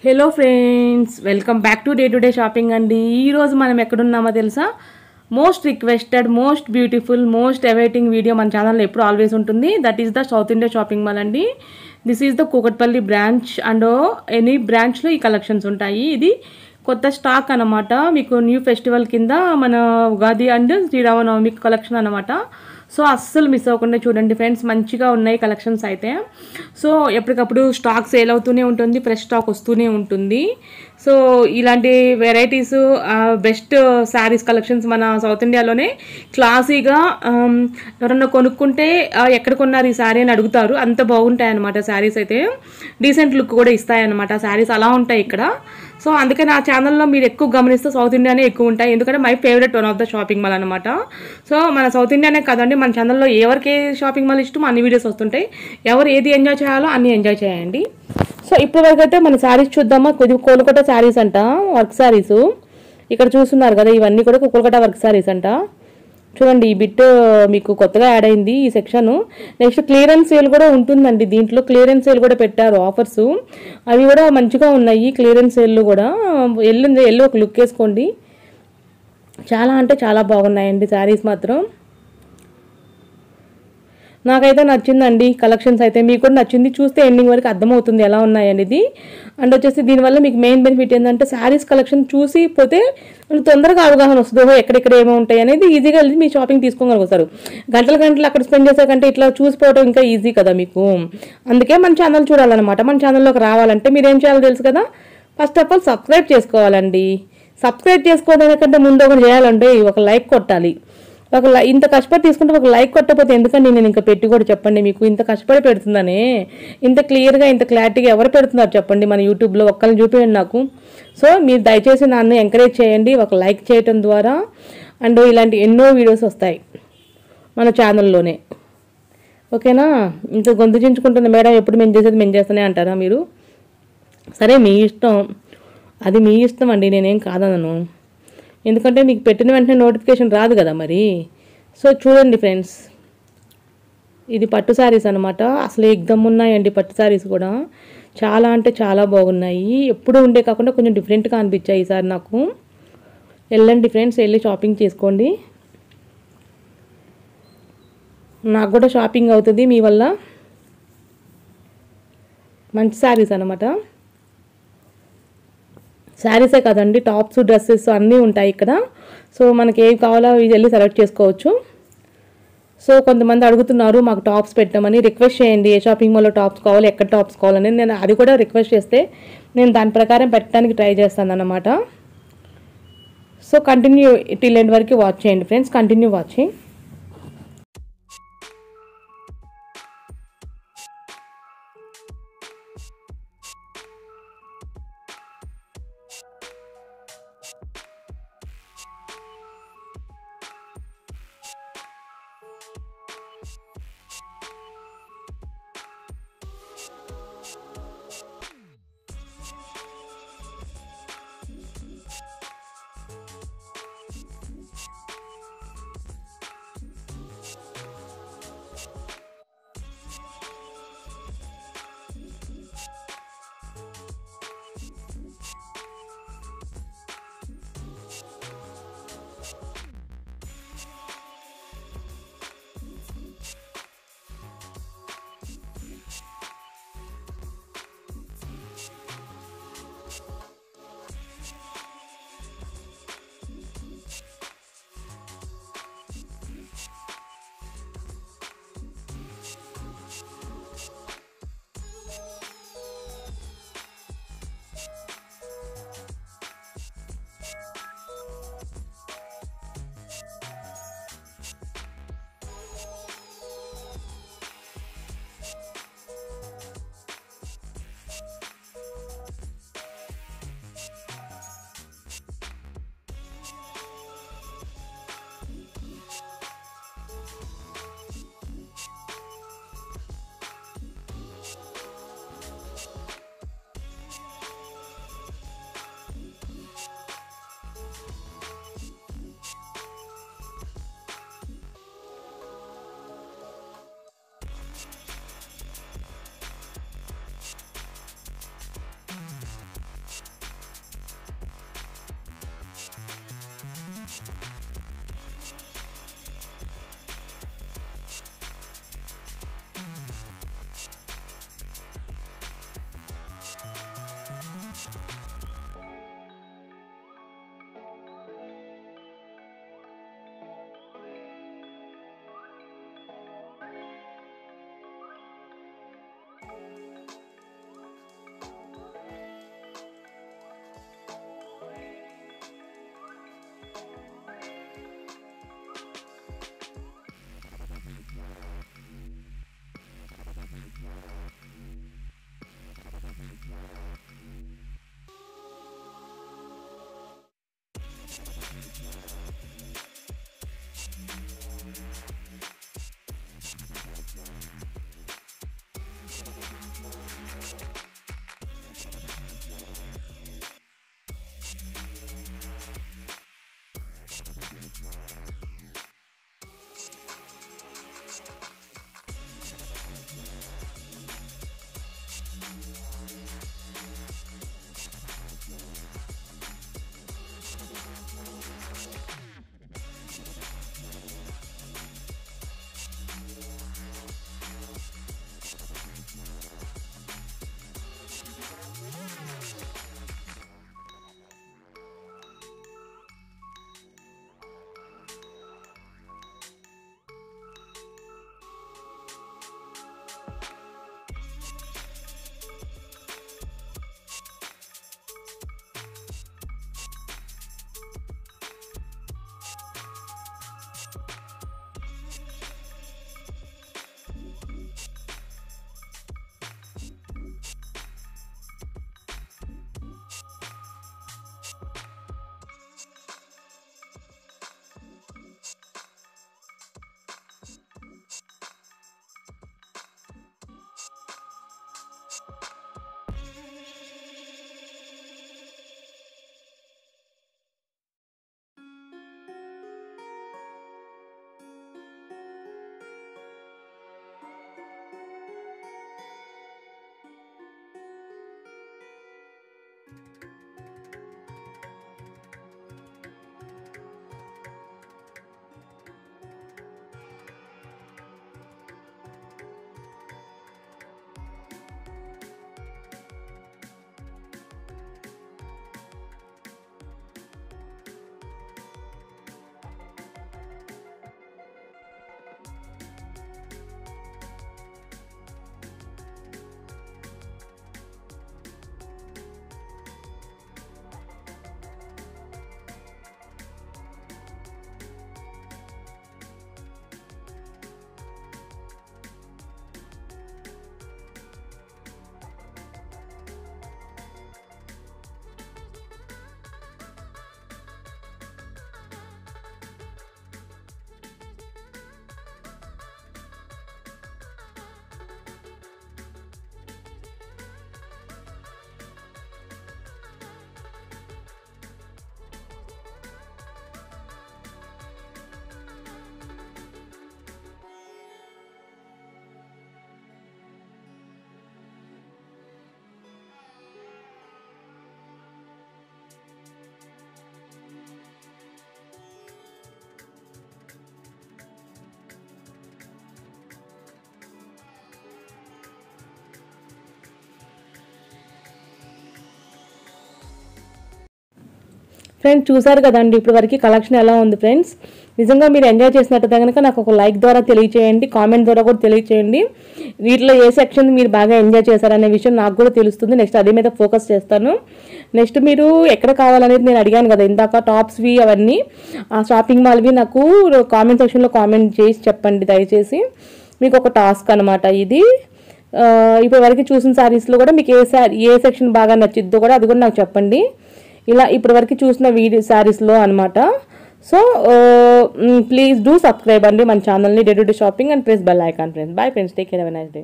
Hello friends, welcome back to Day to day shopping అండి. ఈరోజు మనం ఎక్కడున్నామో తెలుసా? Most requested, most beautiful, most awaiting video మన ఛానల్లో ఎప్పుడు ఆల్వేస్ ఉంటుంది. That is the South India Shopping Mall అండి. This is the Kukatpally branch and any బ్రాంచ్లో ఈ కలెక్షన్స్ ఉంటాయి. ఇది కొత్త స్టాక్ అనమాట. మీకు న్యూ ఫెస్టివల్ కింద మన ఉగాది అండ్ శ్రీరామనవమి కలెక్షన్ అనమాట. సో అస్సలు మిస్ అవ్వకుండా చూడండి ఫ్రెండ్స్, మంచిగా ఉన్నాయి కలెక్షన్స్ అయితే. సో ఎప్పటికప్పుడు స్టాక్ సేల్ అవుతూనే ఉంటుంది, ఫ్రెష్ స్టాక్ వస్తూనే ఉంటుంది. సో ఇలాంటి వెరైటీస్, బెస్ట్ శారీస్ కలెక్షన్స్ మన సౌత్ ఇండియాలోనే క్లాసీగా ఎవరన్నా కొనుక్కుంటే ఎక్కడ కొన్నారు ఈ శారీ అని అడుగుతారు. అంత బాగుంటాయి అన్నమాట శారీస్ అయితే. డీసెంట్ లుక్ కూడా ఇస్తాయన్నమాట శారీస్, అలా ఉంటాయి ఇక్కడ. సో అందుకే నా ఛానల్లో మీరు ఎక్కువ గమనిస్తే సౌత్ ఇండియానే ఎక్కువ ఉంటాయి, ఎందుకంటే my favourite one of the shopping mall అనమాట. సో మన సౌత్ ఇండియానే కాదండి, మన ఛానల్లో ఎవరికి షాపింగ్ మాల్ ఇష్టమో అన్ని వీడియోస్ వస్తుంటాయి. ఎవరు ఏది ఎంజాయ్ చేయాలో అన్ని ఎంజాయ్ చేయండి. సో ఇప్పటివరకు అయితే మన శారీస్ చూద్దామా. కొద్దిగా కోల్కతా శారీస్ అంట, వర్క్ శారీస్. ఇక్కడ చూస్తున్నారు కదా, ఇవన్నీ కూడా కోల్కతా వర్క్ శారీస్ అంట. చూడండి, ఈ బిట్ మీకు కొత్తగా యాడ్ అయింది ఈ సెక్షన్. నెక్స్ట్ క్లియరెన్స్ సేల్ కూడా ఉంటుందండి. దీంట్లో క్లియరెన్స్ సేల్ కూడా పెట్టారు ఆఫర్స్, అవి కూడా మంచిగా ఉన్నాయి. క్లియరెన్స్ సేల్లో కూడా ఎల్లు ఒక లుక్ వేసుకోండి. చాలా అంటే చాలా బాగున్నాయండి శారీస్ మాత్రం. నాకైతే నచ్చిందండి కలెక్షన్స్ అయితే. మీకు కూడా నచ్చింది, చూస్తే ఎండింగ్ వరకు అర్థమవుతుంది ఎలా ఉన్నాయనేది. అండ్ వచ్చేసి దీనివల్ల మీకు మెయిన్ బెనిఫిట్ ఏంటంటే శారీస్ కలెక్షన్ చూసి పోతే తొందరగా అవగాహన వస్తుంది, ఎక్కడెక్కడ ఏమో ఉంటాయి అనేది. ఈజీగా వెళ్ళి మీ షాపింగ్ తీసుకోగలుగుతారు. గంటలు అక్కడ స్పెండ్ చేసే కంటే ఇట్లా చూసిపోవడం ఇంకా ఈజీ కదా మీకు. అందుకే మన ఛానల్ చూడాలన్నమాట. మన ఛానల్లోకి రావాలంటే మీరు ఏం చేయాలో తెలుసు కదా. ఫస్ట్ ఆఫ్ ఆల్ సబ్స్క్రైబ్ చేసుకోవాలండి. సబ్స్క్రైబ్ చేసుకోవడానికంటే ముందు ఒకటి చేయాలంటే ఒక లైక్ కొట్టాలి. ఇంత కష్టపడి తీసుకుంటే ఒక లైక్ కొట్టకపోతే ఎందుకండి నేను ఇంకా పెట్టి కూడా చెప్పండి. మీకు ఇంత కష్టపడి పెడుతుందనే, ఇంత క్లియర్గా ఇంత క్లారిటీగా ఎవరు పెడుతున్నారు చెప్పండి మన యూట్యూబ్లో? ఒక్కరిని చూపించండి నాకు. సో మీరు దయచేసి నన్ను ఎంకరేజ్ చేయండి ఒక లైక్ చేయటం ద్వారా. అండ్ ఇలాంటి ఎన్నో వీడియోస్ వస్తాయి మన ఛానల్లోనే, ఓకేనా? ఇంత గొంతు చించుకుంటున్న మేడం ఎప్పుడు మేము చేసేది మేము చేస్తూనే అంటారా మీరు? సరే, మీ ఇష్టం, అది మీ ఇష్టం అండి, నేనేం కాదనను. ఎందుకంటే మీకు పెట్టిన వెంటనే నోటిఫికేషన్ రాదు కదా మరి. సో చూడండి ఫ్రెండ్స్, ఇది పట్టు శారీస్ అనమాట. అసలు ఎగ్దమ్ ఉన్నాయండి పట్టు శారీస్ కూడా. చాలా అంటే చాలా బాగున్నాయి. ఎప్పుడు ఉండే కాకుండా కొంచెం డిఫరెంట్గా అనిపించాయి ఈసారి నాకు. వెళ్ళండి ఫ్రెండ్స్, వెళ్ళి షాపింగ్ చేసుకోండి. నాకు కూడా షాపింగ్ అవుతుంది మీ వల్ల. మంచి శారీస్ అనమాట. శారీసే కదండి, టాప్స్, డ్రెస్సెస్ అన్నీ ఉంటాయి ఇక్కడ. సో మనకి ఏవి కావాలో అవి వెళ్ళి సెలెక్ట్ చేసుకోవచ్చు. సో కొంతమంది అడుగుతున్నారు మాకు టాప్స్ పెట్టామని. రిక్వెస్ట్ చేయండి ఏ షాపింగ్ మాల్లో టాప్స్ కావాలి, ఎక్కడ టాప్స్ కావాలని. నేను అది కూడా రిక్వెస్ట్ చేస్తే నేను దాని ప్రకారం పెట్టడానికి ట్రై చేస్తాను అన్నమాట. సో కంటిన్యూ టిల్ ఎండ్ వరకు వాచ్ చేయండి ఫ్రెండ్స్, కంటిన్యూ వాచింగ్. ఫ్రెండ్స్ చూసారు కదండి ఇప్పుడు వరకు కలెక్షన్ ఎలా ఉంది ఫ్రెండ్స్. నిజంగా మీరు ఎంజాయ్ చేసినట్టయితే కనుక నాకు ఒక లైక్ ద్వారా తెలియచేయండి, కామెంట్ ద్వారా కూడా తెలియచేయండి. వీటిలో ఏ సెక్షన్ మీరు బాగా ఎంజాయ్ చేశారనే విషయం నాకు కూడా తెలుస్తుంది. నెక్స్ట్ అదే మీద ఫోకస్ చేస్తాను. నెక్స్ట్ మీరు ఎక్కడ కావాలనేది నేను అడిగాను కదా ఇందాక, టాప్స్వి అవన్నీ ఆ షాపింగ్ మాల్వి నాకు కామెంట్ సెక్షన్లో కామెంట్ చేసి చెప్పండి దయచేసి. మీకు ఒక టాస్క్ అనమాట ఇది. ఇప్పటి వరకు చూసిన శారీస్లో కూడా మీకు ఏ సెక్షన్ బాగా నచ్చిద్దో కూడా అది కూడా నాకు చెప్పండి. ఇలా ఇప్పటి వరకు చూసిన వీడియో శారీస్లో అనమాట. సో ప్లీజ్ డూ సబ్స్క్రైబ్ అండి మన ఛానల్ని day to day shopping and press bell icon friends. Bye friends, take care, have a nice day.